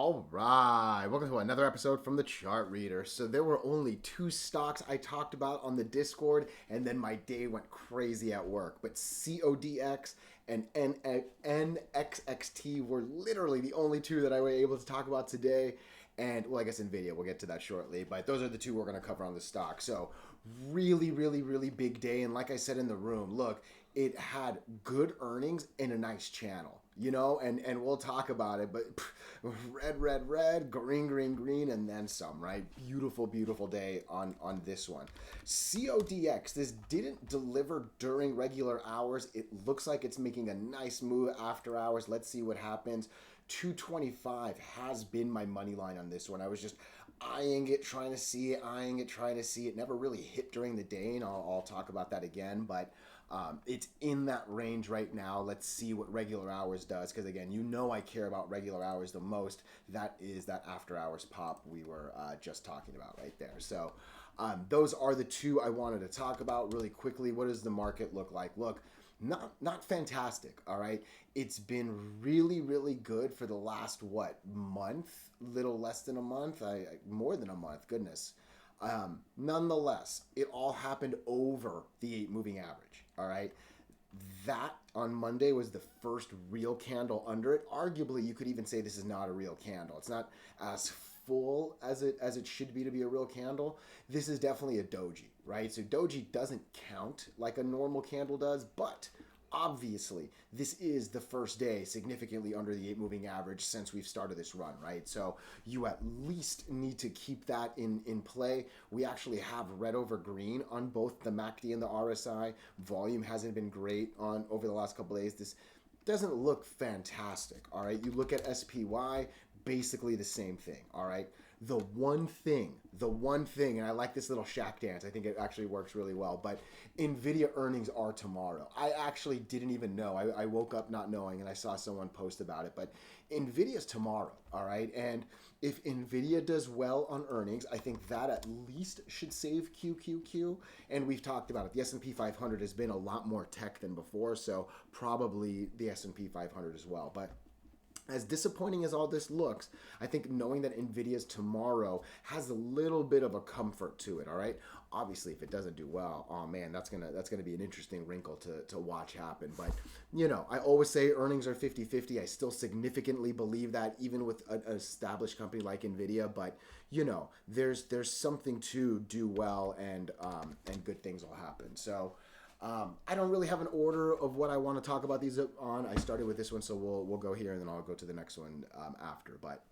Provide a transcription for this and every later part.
All right, welcome to another episode from the Chart Reader. So there were only two stocks I talked about on the Discord, and then my day went crazy at work. But CODX and NXXT were literally the only two that I was able to talk about today. And, well, I guess NVDA, we'll get to that shortly. But those are the two we're going to cover on the stock. So really big day. And like I said in the room, look, it had good earnings in a nice channel, and we'll talk about it. But red, green, and then some, right? Beautiful day on this one. CODX, this didn't deliver during regular hours. It looks like it's making a nice move after hours. Let's see what happens. 225 has been my money line on this one. I was just eyeing it, trying to see it. Never really hit during the day, and I'll talk about that again. But it's in that range right now. Let's see what regular hours does, because again, I care about regular hours the most. That is that after hours pop we were just talking about right there. So those are the two I wanted to talk about really quickly. What does the market look like? Look, not fantastic, all right? It's been really good for the last, month? Little less than a month? More than a month, goodness. Nonetheless, it all happened over the 8 moving average, all right? That on Monday was the first real candle under it. Arguably, you could even say this is not a real candle. It's not as full as it should be to be a real candle. This is definitely a doji, right? So doji doesn't count like a normal candle does, but obviously this is the first day significantly under the 8 moving average since we've started this run, right? So you at least need to keep that in play. We actually have red over green on both the MACD and the RSI. Volume hasn't been great on over the last couple of days. This doesn't look fantastic, all right? You look at SPY, basically the same thing, all right? The one thing, and I like this little shack dance. I think it actually works really well, but NVIDIA earnings are tomorrow. I actually didn't even know. I woke up not knowing, and I saw someone post about it, but NVIDIA's tomorrow, all right? And if NVIDIA does well on earnings, I think that at least should save QQQ, and we've talked about it. The S&P 500 has been a lot more tech than before, so probably the S&P 500 as well, but as disappointing as all this looks, I think knowing that NVIDIA's tomorrow has a little bit of a comfort to it, all right? Obviously, if it doesn't do well, oh man, that's gonna be an interesting wrinkle to watch happen. But, I always say earnings are 50-50. I still significantly believe that, even with an established company like NVIDIA. But, there's something to do well, and good things will happen. So I don't really have an order of what I want to talk about these on. I started with this one, so we'll go here, and then I'll go to the next one after. But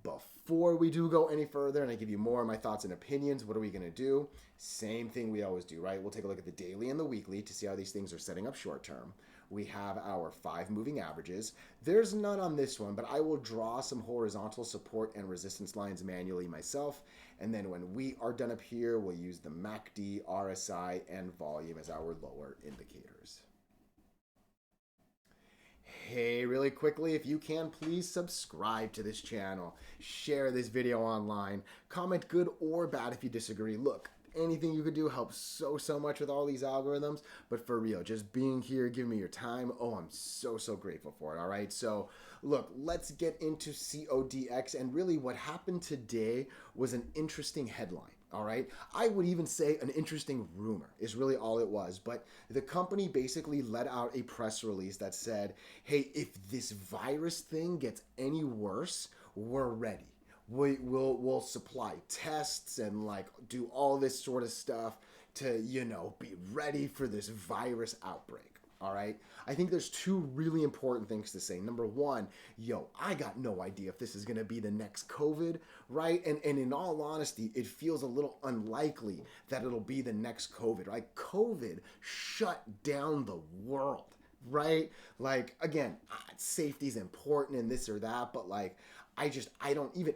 before we do go any further, and I give you more of my thoughts and opinions, what are we going to do? Same thing we always do, right? We'll take a look at the daily and the weekly to see how these things are setting up short term. We have our 5 moving averages. There's none on this one, but I will draw some horizontal support and resistance lines manually myself. And then when we are done up here, we'll use the MACD, RSI, and volume as our lower indicators. Hey, really quickly, if you can, please subscribe to this channel. Share this video online. Comment good or bad if you disagree. Look, anything you could do helps so much with all these algorithms. But for real, just being here, giving me your time, I'm so grateful for it, all right? So look, let's get into CODX. And really what happened today was an interesting headline. All right. I would even say an interesting rumor is really all it was. But the company basically let out a press release that said, hey, if this virus thing gets any worse, we're ready. We'll supply tests and do all this sort of stuff to, be ready for this virus outbreak. All right. I think there's 2 really important things to say. Number one, I got no idea if this is going to be the next COVID, right? And in all honesty, it feels a little unlikely that it'll be the next COVID, right? COVID shut down the world, right? Again, safety is important and this or that, but I don't even,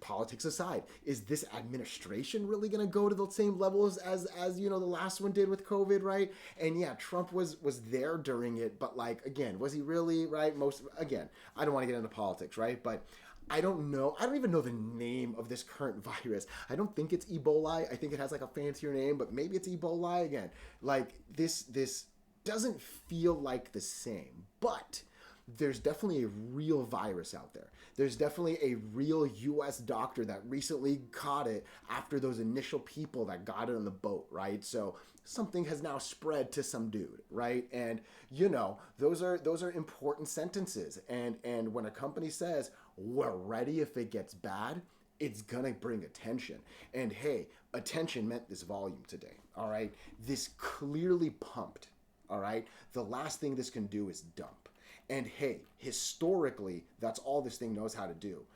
politics aside, is this administration really going to go to the same levels as the last one did with COVID, right? And yeah, Trump was there during it, but again, was he really, right? Again, I don't want to get into politics, right? But I don't know. I don't even know the name of this current virus. I don't think it's Ebola. I think it has a fancier name, but maybe it's Ebola again. This doesn't feel like the same, but there's definitely a real virus out there. There's definitely a real US doctor that recently caught it after those initial people that got it on the boat, right? So something has now spread to some dude, right? And those are important sentences. And when a company says, "We're ready if it gets bad," it's gonna bring attention. And hey, attention meant this volume today. All right. This clearly pumped. All right. The last thing this can do is dump. And hey, historically, that's all this thing knows how to do.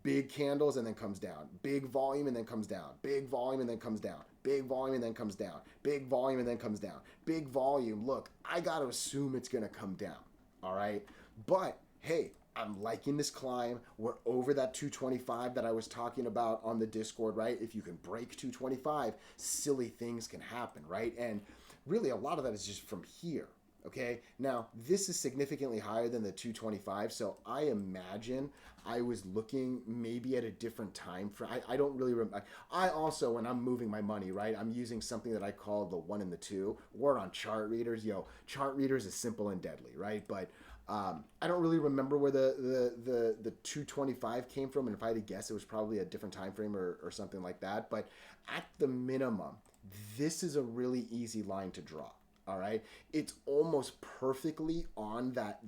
Big candles and then comes down. Big volume and then comes down. Big volume and then comes down. Big volume and then comes down. Big volume and then comes down. Big volume. Look, I got to assume it's going to come down. All right. But hey, I'm liking this climb. We're over that 225 that I was talking about on the Discord, right? If you can break 225, silly things can happen, right? And really, a lot of that is just from here. Okay, now this is significantly higher than the 225, so I imagine I was looking maybe at a different time frame. I don't really remember. I also, when I'm moving my money, right, I'm using something that I call the 1 and the 2. We're on chart readers. Chart readers is simple and deadly, right? But I don't really remember where the 225 came from, and if I had to guess, it was probably a different time frame or something like that. But at the minimum, this is a really easy line to draw. All right, it's almost perfectly on that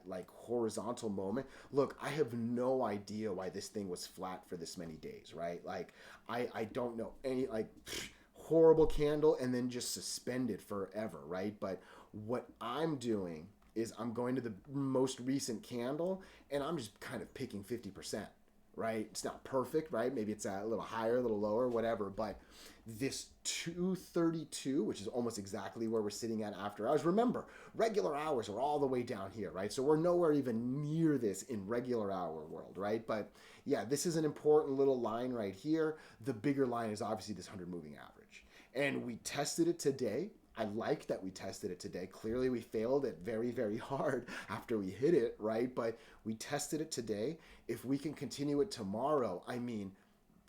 like horizontal moment. Look, I have no idea why this thing was flat for this many days, right? Like I don't know any horrible candle and then just suspended forever, right? But what I'm doing is I'm going to the most recent candle and I'm just kind of picking 50%, right? It's not perfect, right? Maybe it's a little higher, a little lower, whatever, but this 232, which is almost exactly where we're sitting at after hours. Remember, regular hours are all the way down here, right? So we're nowhere even near this in regular hour world, right? But yeah, this is an important little line right here. The bigger line is obviously this 100 moving average. And we tested it today. I like that we tested it today. Clearly we failed it very, very hard after we hit it, right? But we tested it today. If we can continue it tomorrow, I mean,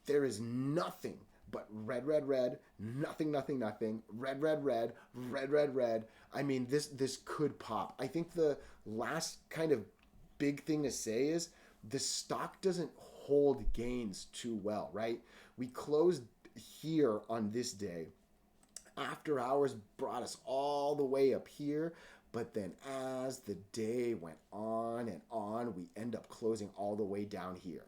there is nothing but red, red, red, nothing, nothing, nothing, red, red, red, red, red, red. I mean, this could pop. I think the last kind of big thing to say is the stock doesn't hold gains too well, right? We closed here on this day. After hours brought us all the way up here, but then as the day went on and on, we end up closing all the way down here.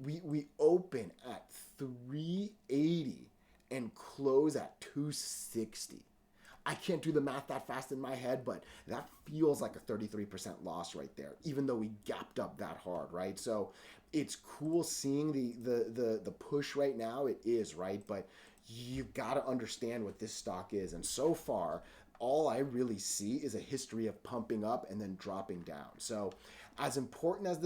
We open at 380 and close at 260. I can't do the math that fast in my head, but that feels like a 33% loss right there, even though we gapped up that hard, right? So it's cool seeing the push right now. It is, right? But you got to understand what this stock is. And so far, all I really see is a history of pumping up and then dropping down. So as important as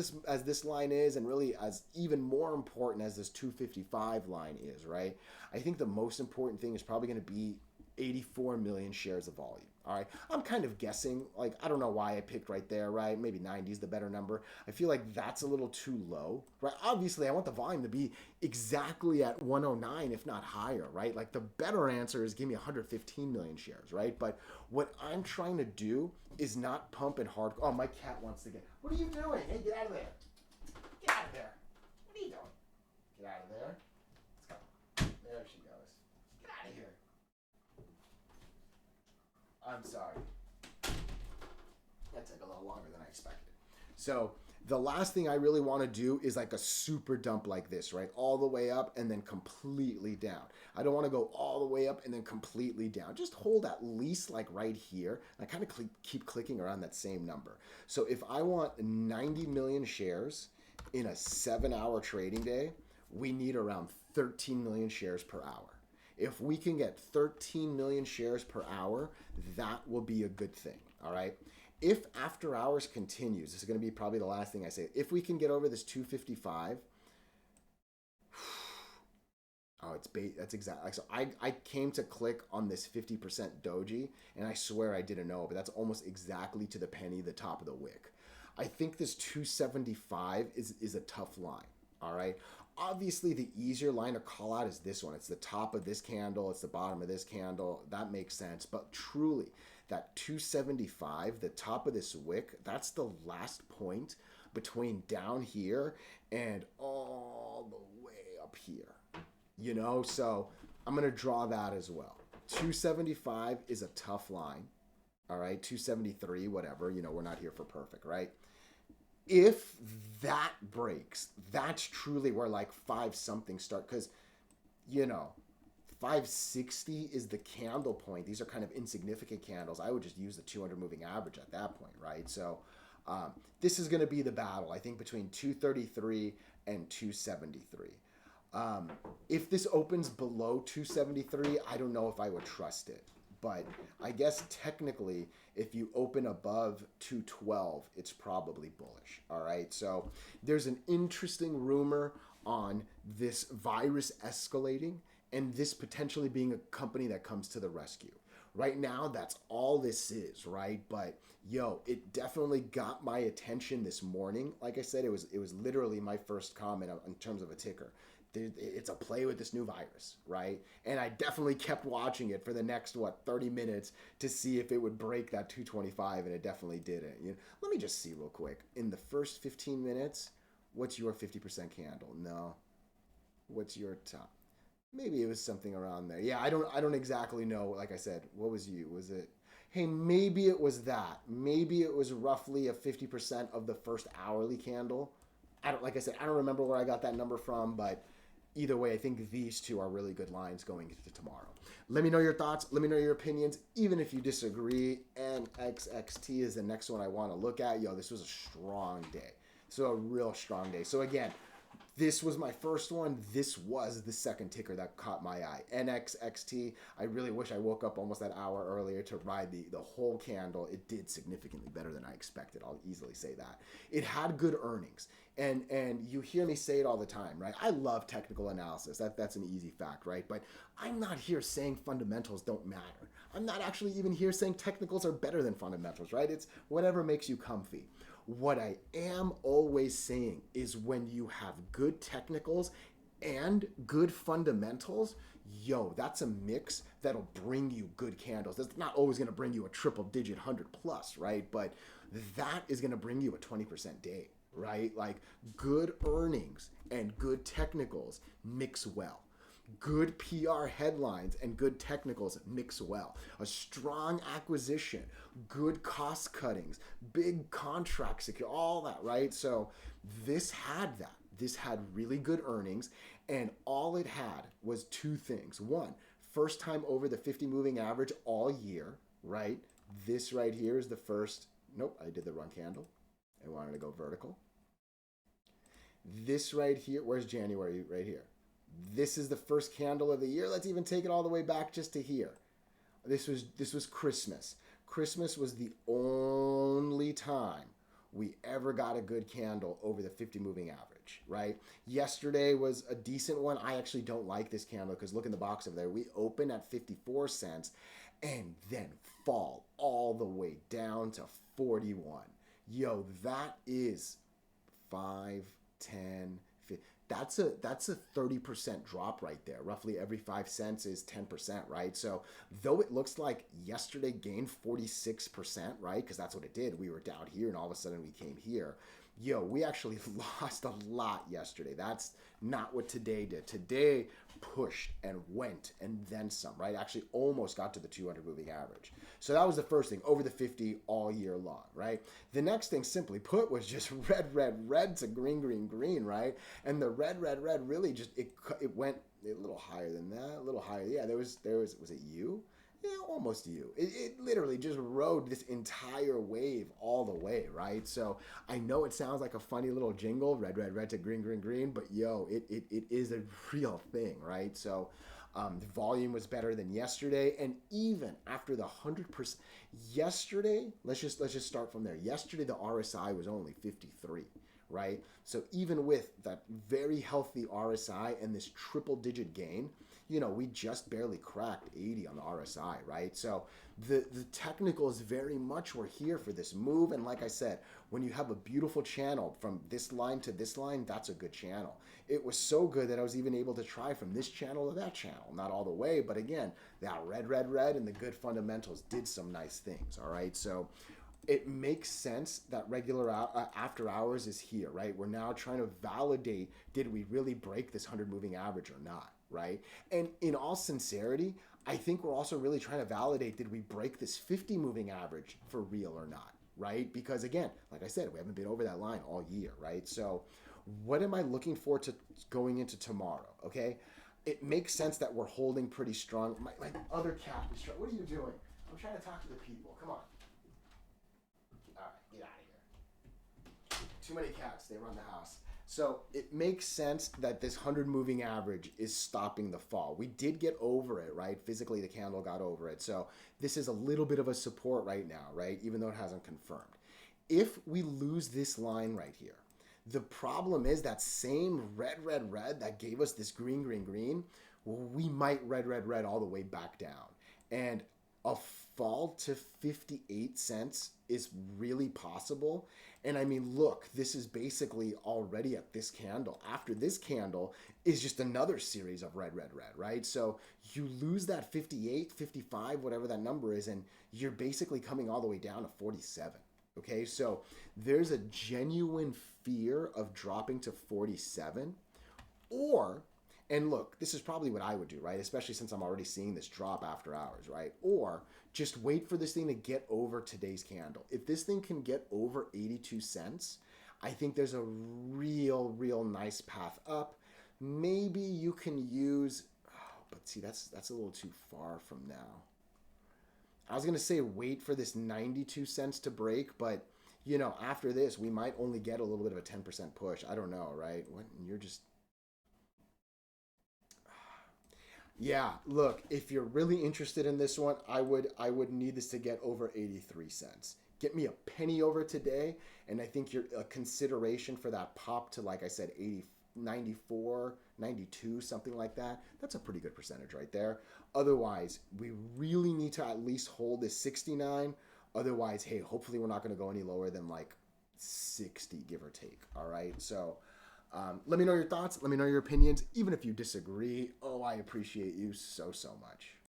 this line is, and really as even more important as this 255 line is, right? I think the most important thing is probably going to be 84 million shares of volume. All right. I'm kind of guessing, like, I don't know why I picked right there, right? Maybe 90 is the better number. I feel like that's a little too low, right? Obviously, I want the volume to be exactly at 109, if not higher, right? Like, the better answer is give me 115 million shares, right? But what I'm trying to do is not pump and hard. Oh, my cat wants to get. What are you doing? Hey, get out of there. Get out of there. What are you doing? Get out of there. Let's go. There she goes. Get out of here. I'm sorry. That took a little longer than I expected. So the last thing I really want to do is like a super dump like this, right? All the way up and then completely down. I don't want to go all the way up and then completely down. Just hold at least like right here. I kind of keep clicking around that same number. So if I want 90 million shares in a 7-hour trading day, we need around 13 million shares per hour. If we can get 13 million shares per hour, that will be a good thing, all right? If after hours continues, this is going to be probably the last thing I say. If we can get over this 255, oh, that's exactly. So I came to click on this 50% doji, and I swear I didn't know, but that's almost exactly to the penny the top of the wick. I think this 275 is a tough line, all right? Obviously, the easier line to call out is this one. It's the top of this candle. It's the bottom of this candle. That makes sense. But truly, that 275, the top of this wick, that's the last point between down here and all the way up here. You know, so I'm going to draw that as well. 275 is a tough line. All right, 273, whatever. You know, we're not here for perfect, right? If that breaks, that's truly where like 5 something start, because, you know, 560 is the candle point. These are kind of insignificant candles. I would just use the 200 moving average at that point, right? So this is going to be the battle, I think, between 233 and 273. If this opens below 273, I don't know if I would trust it. But I guess technically, if you open above 212, it's probably bullish. All right. So there's an interesting rumor on this virus escalating and this potentially being a company that comes to the rescue. Right now, that's all this is, right? But yo, it definitely got my attention this morning. Like I said, it was literally my first comment in terms of a ticker. It's a play with this new virus, right? And I definitely kept watching it for the next, 30 minutes to see if it would break that 225, and it definitely didn't. You know, let me just see real quick. In the first 15 minutes, what's your 50% candle? No. What's your top? Maybe it was something around there. Yeah, I don't exactly know. Like I said, what was you? Was it, hey, maybe it was that. Maybe it was roughly a 50% of the first hourly candle. Like I said, I don't remember where I got that number from, but either way, I think these two are really good lines going into tomorrow. Let me know your thoughts. Let me know your opinions, even if you disagree. NXXT is the next one I want to look at. Yo, this was a strong day. So a real strong day. So again, this was my first one. This was the second ticker that caught my eye. NXXT. I really wish I woke up almost that hour earlier to ride the whole candle. It did significantly better than I expected. I'll easily say that. It had good earnings. And you hear me say it all the time, right? I love technical analysis. That's an easy fact, right? But I'm not here saying fundamentals don't matter. I'm not actually even here saying technicals are better than fundamentals, right? It's whatever makes you comfy. What I am always saying is when you have good technicals and good fundamentals, yo, that's a mix that'll bring you good candles. That's not always going to bring you a triple digit 100 plus, right? But that is going to bring you a 20% day, right? Like good earnings and good technicals mix well. Good PR headlines and good technicals mix well. A strong acquisition, good cost cuttings, big contract secure, all that, right? So this had that. This had really good earnings, and all it had was two things. One, first time over the 50 moving average all year, right? This right here is the first. Nope, I did the wrong candle. I wanted to go vertical. This right here, where's January? Right here. This is the first candle of the year. Let's even take it all the way back just to here. This was Christmas. Christmas was the only time we ever got a good candle over the 50 moving average, right? Yesterday was a decent one. I actually don't like this candle because look in the box over there. We open at 54 cents and then fall all the way down to 41. Yo, that is 5, 10, 15. That's a 30% drop right there. Roughly every 5 cents is 10%, right? So though it looks like yesterday gained 46%, right? Because that's what it did. We were down here and all of a sudden we came here. Yo, we actually lost a lot yesterday. That's not what today did. Today pushed and went and then some, right? Actually almost got to the 200 moving average. So that was the first thing, over the 50 all year long, right? The next thing, simply put, was just red to green, right? And the red really just, it went a little higher than that, a little higher. Yeah, there was it you? Yeah, almost you. It literally just rode this entire wave all the way, right? So I know it sounds like a funny little jingle, red to green, but yo, it is a real thing, right? So the volume was better than yesterday, and even after the 100%, yesterday, let's just start from there. Yesterday, the RSI was only 53, right? So even with that very healthy RSI and this triple digit gain, we just barely cracked 80 on the RSI, right? So the technicals very much were here for this move. And like I said, when you have a beautiful channel from this line to this line, that's a good channel. It was so good that I was even able to try from this channel to that channel. Not all the way, but again, that red, and the good fundamentals did some nice things, all right? So it makes sense that regular after hours is here, right? We're now trying to validate, did we really break this 100 moving average or not, right? And in all sincerity, I think we're also really trying to validate, did we break this 50 moving average for real or not, right? Because again, like I said, we haven't been over that line all year, right? So what am I looking for to going into tomorrow, okay? It makes sense that we're holding pretty strong. My other cat is trying, what are you doing? I'm trying to talk to the people, come on. All right, get out of here. Too many cats, they run the house. So it makes sense that this 100 moving average is stopping the fall. We did get over it, right? Physically, the candle got over it. So this is a little bit of a support right now, right? Even though it hasn't confirmed. If we lose this line right here, the problem is that same red that gave us this green, we might red all the way back down. And a fall to 58 cents is really possible. And I mean, look, this is basically already at this candle. After this candle is just another series of red, right? So you lose that 58, 55, whatever that number is, and you're basically coming all the way down to 47. Okay, so there's a genuine fear of dropping to 47, or, and look, this is probably what I would do, right? Especially since I'm already seeing this drop after hours, right? Or just wait for this thing to get over today's candle. If this thing can get over 82 cents, I think there's a real nice path up. Maybe you can use, but see, that's a little too far from now. I was going to say wait for this 92 cents to break, but, after this, we might only get a little bit of a 10% push. I don't know, right? What? You're just... Yeah, look, if you're really interested in this one, I would need this to get over 83 cents. Get me a penny over today, and I think you're a consideration for that pop to, like I said, 80, 94, 92, something like that. That's a pretty good percentage right there. Otherwise, we really need to at least hold this 69. Otherwise, hey, hopefully we're not going to go any lower than like 60, give or take. All right. So let me know your thoughts. Let me know your opinions. Even if you disagree, I appreciate you so much.